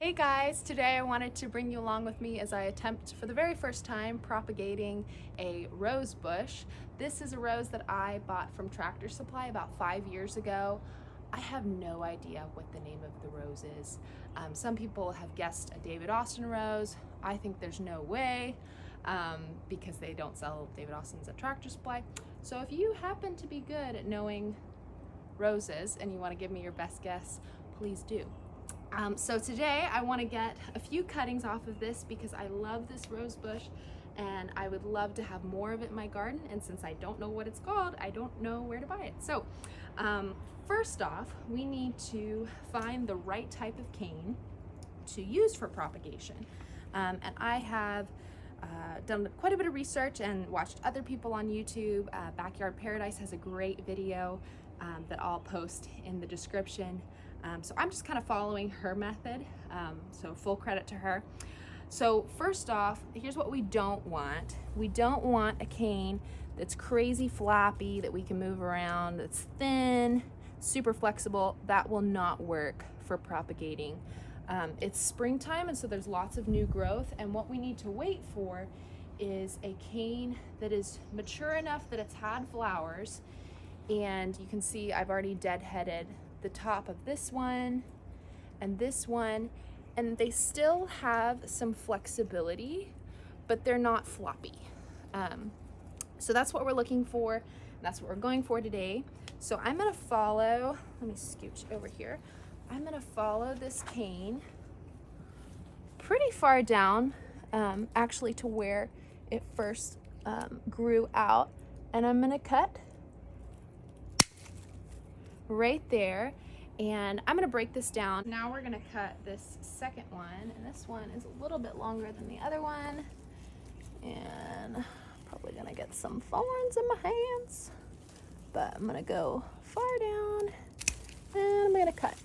Hey guys, today I wanted to bring you along with me as I attempt for the very first time propagating a rose bush. This is a rose that I bought from Tractor Supply about 5 years ago. I have no idea what the name of the rose is. Some people have guessed a David Austin rose. I think there's no way because they don't sell David Austins at Tractor Supply. So if you happen to be good at knowing roses and you want to give me your best guess, please do. So today I want to get a few cuttings off of this because I love this rose bush and I would love to have more of it in my garden, and since I don't know what it's called, I don't know where to buy it. So first off, we need to find the right type of cane to use for propagation. And I have done quite a bit of research and watched other people on YouTube. Backyard Paradise has a great video that I'll post in the description. So I'm just kind of following her method, so full credit to her. So first off, here's what we don't want. We don't want a cane that's crazy floppy, that we can move around, that's thin, super flexible. That will not work for propagating. It's springtime, and so there's lots of new growth, and what we need to wait for is a cane that is mature enough that it's had flowers. And you can see I've already deadheaded the top of this one and this one, and they still have some flexibility, but they're not floppy. So that's what we're looking for. That's what we're going for today. So I'm gonna follow, let me scooch over here. I'm gonna follow this cane pretty far down, actually to where it first grew out, and I'm gonna cut right there, and I'm gonna break this down. Now we're gonna cut this second one, and this one is a little bit longer than the other one, and probably gonna get some thorns in my hands, but I'm gonna go far down and I'm gonna cut.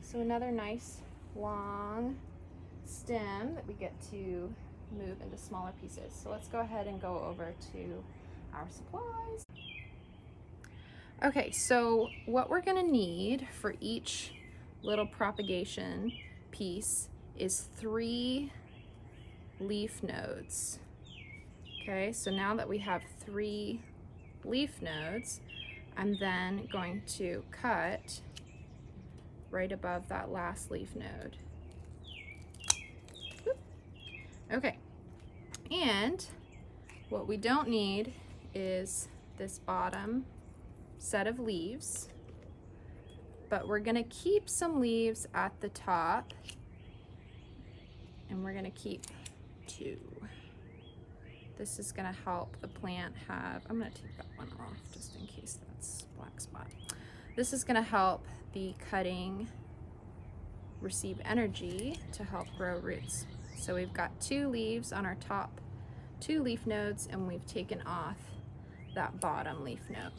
So another nice long stem that we get to move into smaller pieces. So let's go ahead and go over to our supplies. Okay, so what we're gonna need for each little propagation piece is 3 leaf nodes. Okay, so now that we have 3 leaf nodes, I'm then going to cut right above that last leaf node. Okay, and what we don't need is this bottom set of leaves, but we're gonna keep some leaves at the top, and we're gonna keep 2. This is gonna help the plant have, I'm gonna take that one off just in case that's a black spot. This is gonna help the cutting receive energy to help grow roots. So we've got 2 leaves on our top 2 leaf nodes, and we've taken off that bottom leaf node.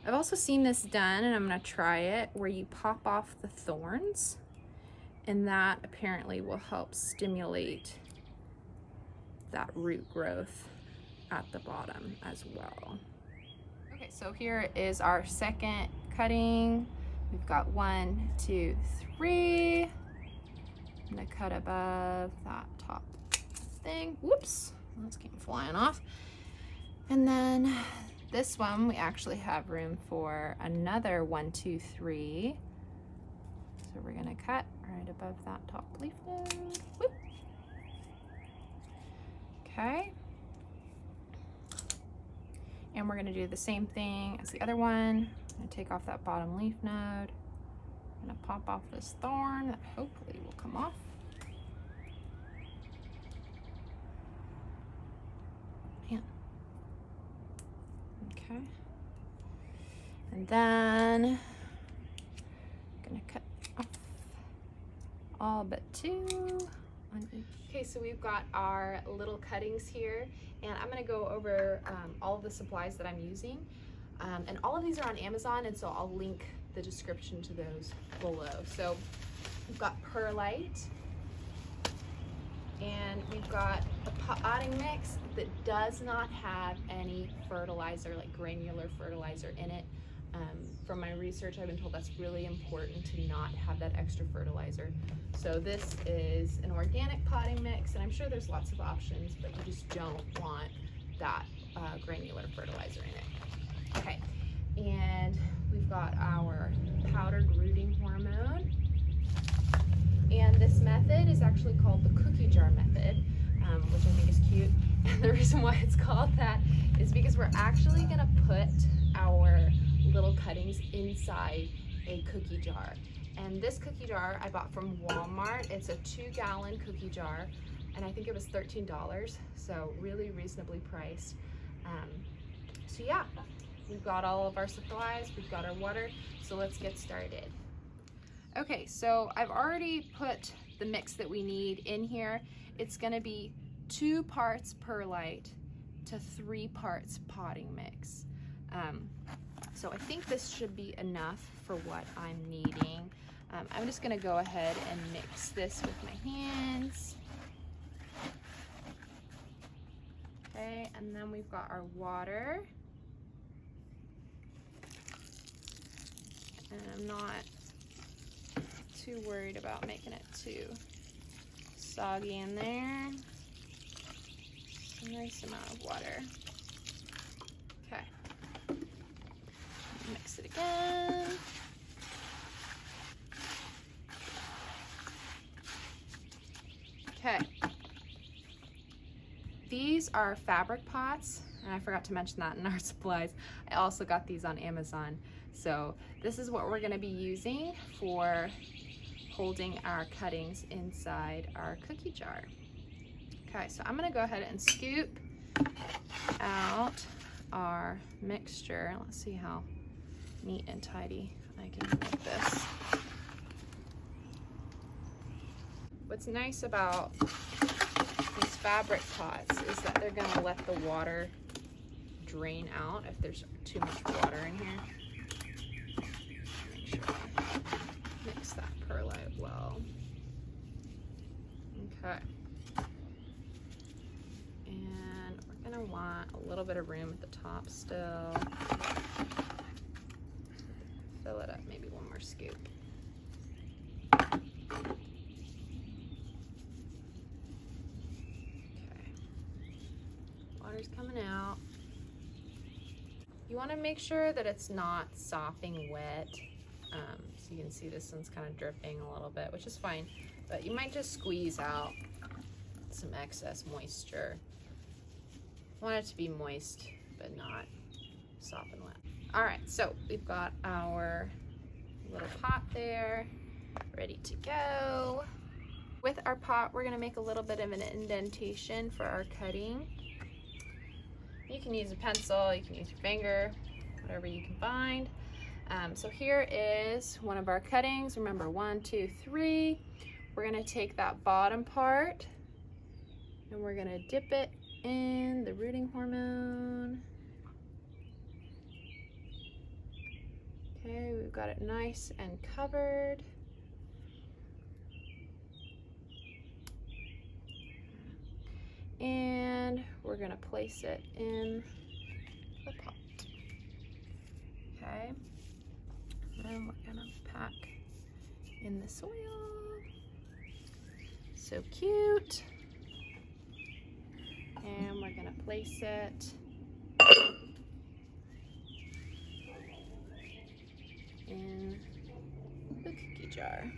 I've also seen this done, and I'm gonna try it, where you pop off the thorns, and that apparently will help stimulate that root growth at the bottom as well. Okay, so here is our second cutting. We've got 1, 2, 3. I'm gonna cut above that top thing. Whoops, that's came flying off. And then this one, we actually have room for another 1, 2, 3. So we're gonna cut right above that top leaf node. Whoop. Okay. And we're gonna do the same thing as the other one. I'm gonna take off that bottom leaf node. I'm gonna pop off this thorn that hopefully will come off. Man. Okay. And then I'm gonna cut off all but 2 on each. Okay, so we've got our little cuttings here, and I'm gonna go over all of the supplies that I'm using. And all of these are on Amazon, and so I'll link the description to those below. So we've got perlite, and we've got a potting mix that does not have any fertilizer, like granular fertilizer in it. From my research, I've been told that's really important to not have that extra fertilizer. So this is an organic potting mix, and I'm sure there's lots of options, but you just don't want that granular fertilizer in it. Okay, and we've got our powdered rooting hormone. And this method is actually called the cookie jar method, which I think is cute. And the reason why it's called that is because we're actually gonna put our little cuttings inside a cookie jar. And this cookie jar I bought from Walmart. It's a 2-gallon cookie jar, and I think it was $13, so really reasonably priced. So yeah, we've got all of our supplies, we've got our water, so let's get started. Okay, so I've already put the mix that we need in here. It's gonna be 2 parts perlite to 3 parts potting mix. So I think this should be enough for what I'm needing. I'm just gonna go ahead and mix this with my hands. Okay, and then we've got our water. And I'm not too worried about making it too soggy in there. Just a nice amount of water. Okay. Mix it again. Okay. These are fabric pots, and I forgot to mention that in our supplies. I also got these on Amazon. So this is what we're going to be using for holding our cuttings inside our cookie jar. Okay, so I'm going to go ahead and scoop out our mixture. Let's see how neat and tidy I can make this. What's nice about these fabric pots is that they're going to let the water drain out if there's too much water in here. Make sure I mix that perlite well. Okay. And we're going to want a little bit of room at the top still. Fill it up, maybe one more scoop. Okay. Water's coming out. You want to make sure that it's not sopping wet. So you can see this one's kind of dripping a little bit, which is fine, but you might just squeeze out some excess moisture. Want it to be moist, but not sopping wet. All right, so we've got our little pot there, ready to go. With our pot, we're gonna make a little bit of an indentation for our cutting. You can use a pencil, you can use your finger, whatever you can find. So here is one of our cuttings. Remember, 1, 2, 3. We're gonna take that bottom part and we're gonna dip it in the rooting hormone. Okay, we've got it nice and covered. And we're gonna place it in the pot. Okay, and we're gonna pack in the soil. So cute. And we're gonna place it in the cookie jar.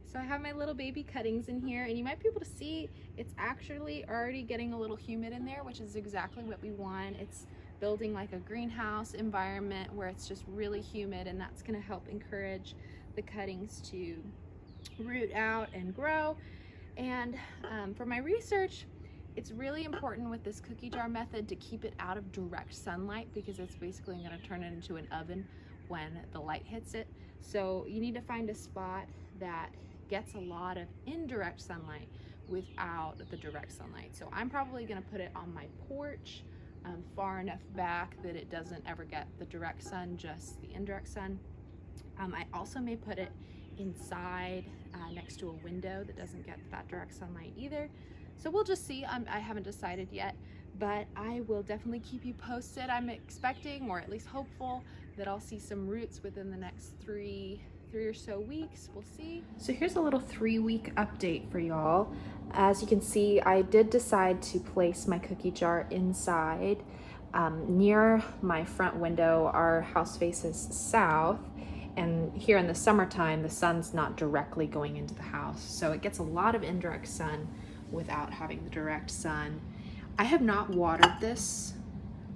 So I have my little baby cuttings in here, and you might be able to see it's actually already getting a little humid in there, which is exactly what we want. It's building like a greenhouse environment where it's just really humid, and that's going to help encourage the cuttings to root out and grow. And for my research, it's really important with this cookie jar method to keep it out of direct sunlight, because it's basically going to turn it into an oven when the light hits it. So you need to find a spot that gets a lot of indirect sunlight without the direct sunlight. So I'm probably going to put it on my porch, far enough back that it doesn't ever get the direct sun, just the indirect sun. I also may put it inside next to a window that doesn't get that direct sunlight either. So we'll just see. I haven't decided yet, but I will definitely keep you posted. I'm expecting, or at least hopeful, that I'll see some roots within the next three or so weeks. We'll see. So here's a little 3-week update for y'all. As you can see, I did decide to place my cookie jar inside. Near my front window. Our house faces south, and here in the summertime the sun's not directly going into the house, so it gets a lot of indirect sun without having the direct sun. I have not watered this,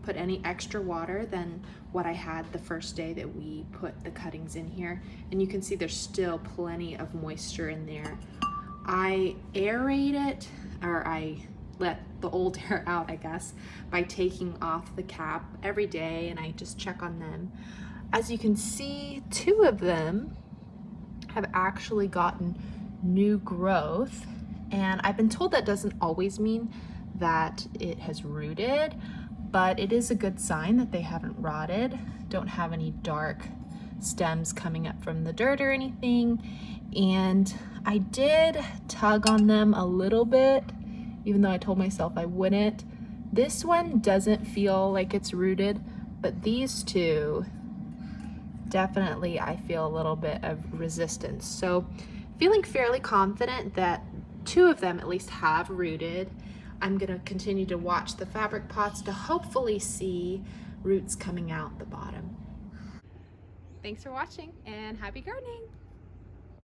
put any extra water than what I had the first day that we put the cuttings in here, and you can see there's still plenty of moisture in there. I aerate it, or I let the old air out, I guess, by taking off the cap every day, and I just check on them. As you can see, 2 of them have actually gotten new growth, and I've been told that doesn't always mean that it has rooted, but it is a good sign that they haven't rotted, don't have any dark stems coming up from the dirt or anything. And I did tug on them a little bit, even though I told myself I wouldn't. This one doesn't feel like it's rooted, but these 2 definitely I feel a little bit of resistance. So feeling fairly confident that 2 of them at least have rooted. I'm gonna continue to watch the fabric pots to hopefully see roots coming out the bottom. Thanks for watching, and happy gardening!